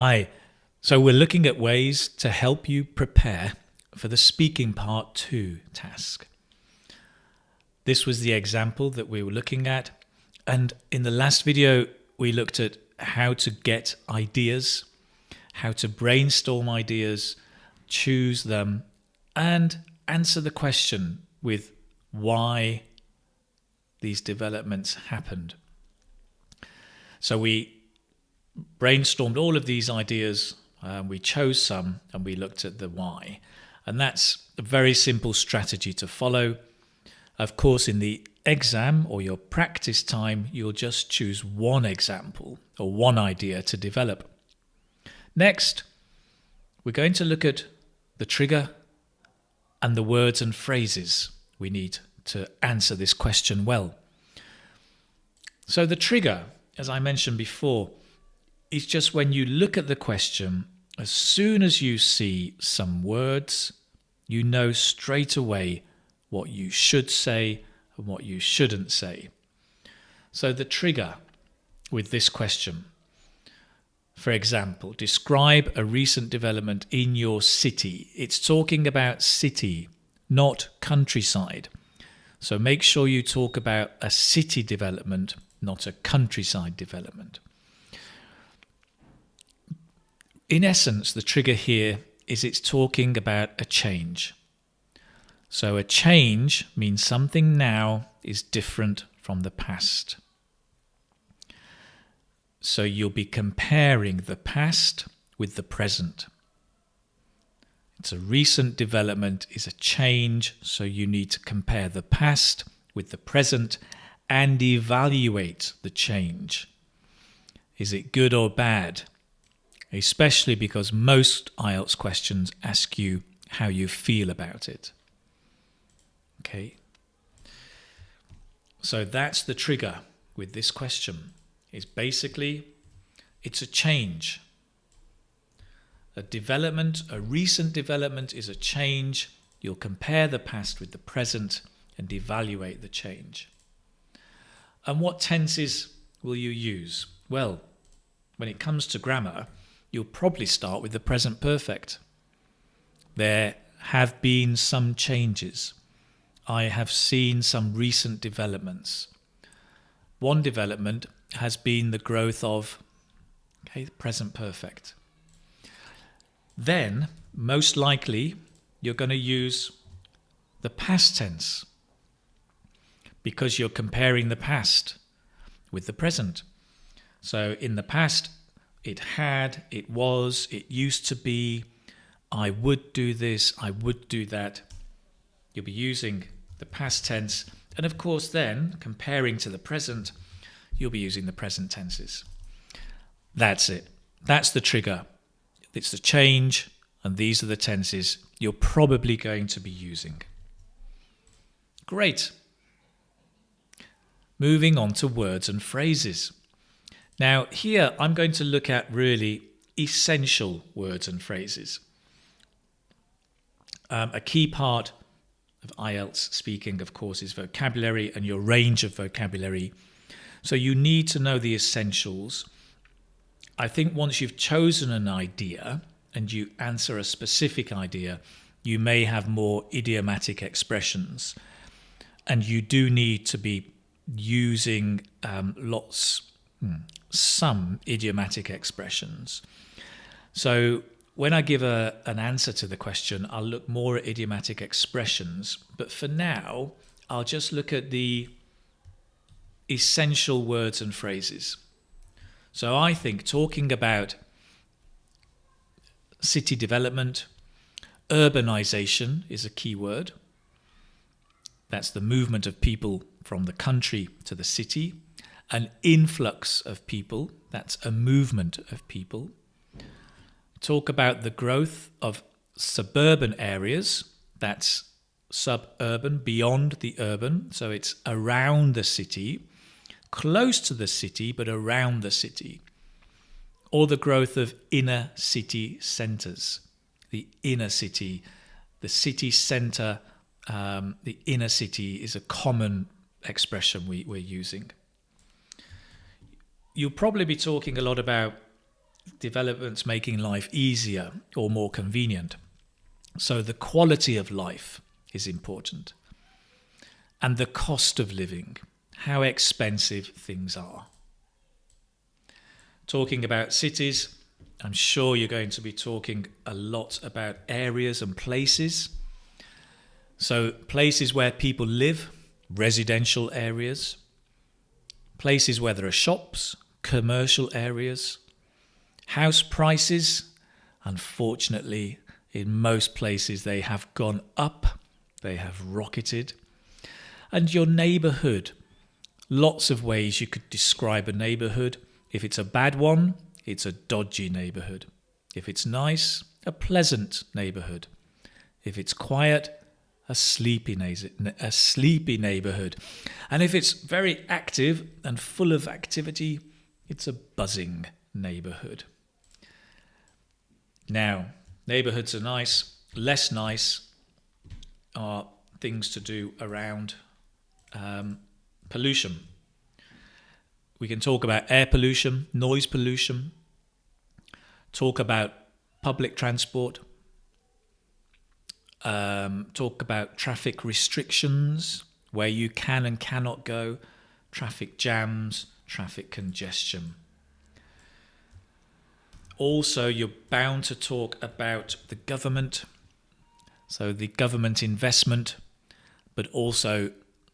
Hi. So we're looking at ways to help you prepare for the speaking part 2 task. This was the example that we were looking at. And in the last video, we looked at how to get ideas, how to brainstorm ideas, choose them, and answer the question with why these developments happened. So we brainstormed all of these ideas, we chose some, and we looked at the why. And that's a very simple strategy to follow. Of course, in the exam or your practice time, you'll just choose one example or one idea to develop. Next, we're going to look at the trigger and the words and phrases we need to answer this question well. So the trigger, as I mentioned before, is just when you look at the question, as soon as you see some words, you know straight away what you should say and what you shouldn't say. So the trigger with this question, for example, describe a recent development in your city. It's talking about city, not countryside. So make sure you talk about a city development, not a countryside development. In essence, the trigger here is it's talking about a change. So a change means something now is different from the past. So you'll be comparing the past with the present. It's a recent development, is a change, so you need to compare the past with the present and evaluate the change. Is it good or bad? Especially because most IELTS questions ask you how you feel about it. Okay. So that's the trigger with this question. Is basically, it's a change. A development, a recent development is a change. You'll compare the past with the present and evaluate the change. And what tenses will you use? Well, when it comes to grammar, you'll probably start with the present perfect. There have been some changes. I have seen some recent developments. One development has been the growth of, the present perfect. Then, most likely, you're going to use the past tense because you're comparing the past with the present. So in the past, it had, it was, it used to be, I would do this, I would do that. You'll be using the past tense. And of course then, comparing to the present, you'll be using the present tenses. That's it. That's the trigger. It's the change, and these are the tenses you're probably going to be using. Great. Moving on to words and phrases. Now, here I'm going to look at really essential words and phrases. A key part of IELTS speaking, of course, is vocabulary and your range of vocabulary. So you need to know the essentials. I think once you've chosen an idea and you answer a specific idea, you may have more idiomatic expressions. And you do need to be using some idiomatic expressions. So when I give an answer to the question, I'll look more at idiomatic expressions. But for now, I'll just look at the essential words and phrases. So I think talking about city development, urbanization is a key word. That's the movement of people from the country to the city. An influx of people, that's a movement of people. Talk about the growth of suburban areas, that's suburban, beyond the urban, so it's around the city, close to the city, but around the city. Or the growth of inner city centres, the inner city, the city centre, the inner city is a common expression we're using. You'll probably be talking a lot about developments making life easier or more convenient. So the quality of life is important. And the cost of living, how expensive things are. Talking about cities, I'm sure you're going to be talking a lot about areas and places. So places where people live, residential areas, places where there are shops, commercial areas, house prices. Unfortunately, in most places they have gone up, they have rocketed. And your neighbourhood, lots of ways you could describe a neighbourhood. If it's a bad one, it's a dodgy neighbourhood. If it's nice, a pleasant neighbourhood. If it's quiet, a sleepy neighbourhood. And if it's very active and full of activity, it's a buzzing neighbourhood. Now, neighbourhoods are nice. Less nice are things to do around pollution. We can talk about air pollution, noise pollution, talk about public transport, talk about traffic restrictions, where you can and cannot go, traffic jams, traffic congestion. Also, you're bound to talk about the government, so the government investment, but also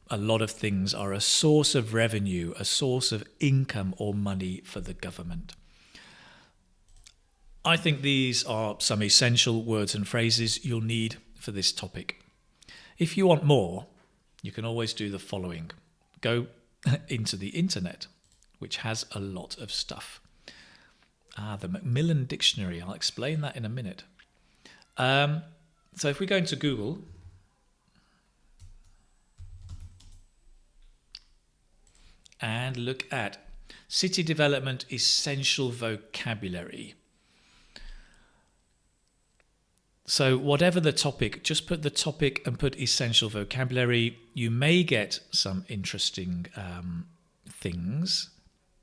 a lot of things are a source of revenue, a source of income or money for the government. I think these are some essential words and phrases you'll need for this topic. If you want more, you can always do the following. Go into the internet, which has a lot of stuff. The Macmillan Dictionary, I'll explain that in a minute. So if we go into Google, and look at city development essential vocabulary. So whatever the topic, just put the topic and put essential vocabulary. You may get some interesting things.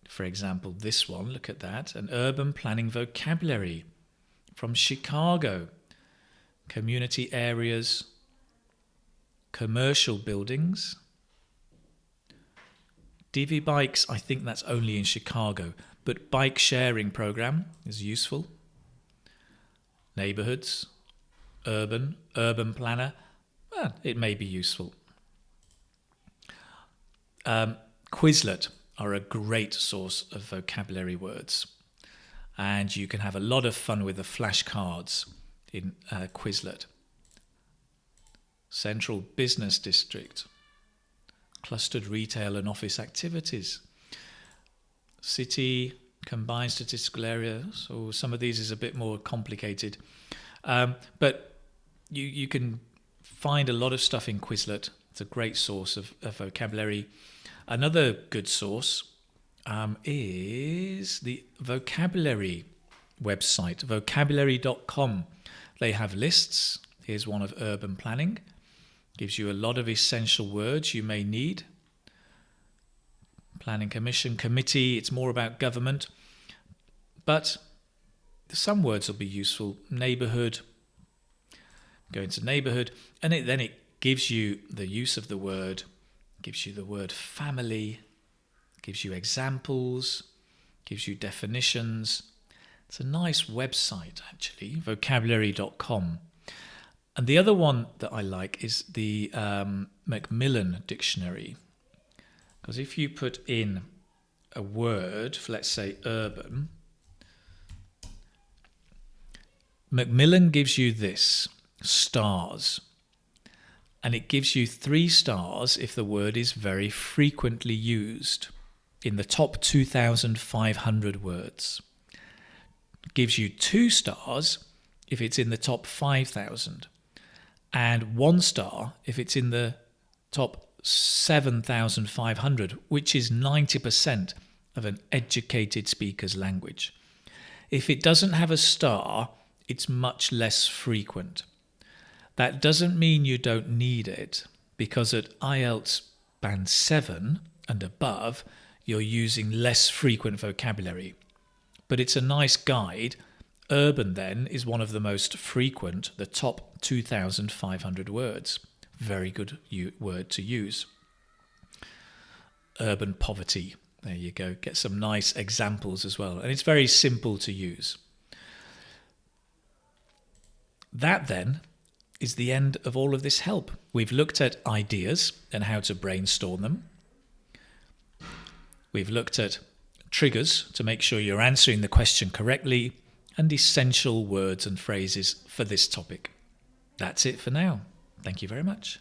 For example, this one, look at that, an urban planning vocabulary from Chicago. Community areas, commercial buildings. DV bikes, I think that's only in Chicago, but bike sharing program is useful. Neighborhoods, urban planner, it may be useful. Quizlet are a great source of vocabulary words, and you can have a lot of fun with the flashcards in Quizlet. Central Business District, clustered retail and office activities. City, combined statistical area, so some of these is a bit more complicated. But you can find a lot of stuff in Quizlet. It's a great source of vocabulary. Another good source is the vocabulary website, vocabulary.com. They have lists. Here's one of urban planning. Gives you a lot of essential words you may need. Planning Commission, committee, it's more about government. But some words will be useful. Neighbourhood, go into neighbourhood, and then it gives you the use of the word, gives you the word family, gives you examples, gives you definitions. It's a nice website, actually, vocabulary.com. And the other one that I like is the Macmillan Dictionary. Because if you put in a word, for let's say urban, Macmillan gives you this, stars. And it gives you 3 stars if the word is very frequently used in the top 2,500 words. It gives you 2 stars if it's in the top 5,000. And 1 star if it's in the top 7,500, which is 90% of an educated speaker's language. If it doesn't have a star, it's much less frequent. That doesn't mean you don't need it, because at IELTS Band 7 and above, you're using less frequent vocabulary. but it's a nice guide. Urban then is one of the most frequent, the top 2,500 words. Very good word to use. Urban poverty. There you go. Get some nice examples as well. And it's very simple to use. That then is the end of all of this help. We've looked at ideas and how to brainstorm them. We've looked at triggers to make sure you're answering the question correctly, and essential words and phrases for this topic. That's it for now. Thank you very much.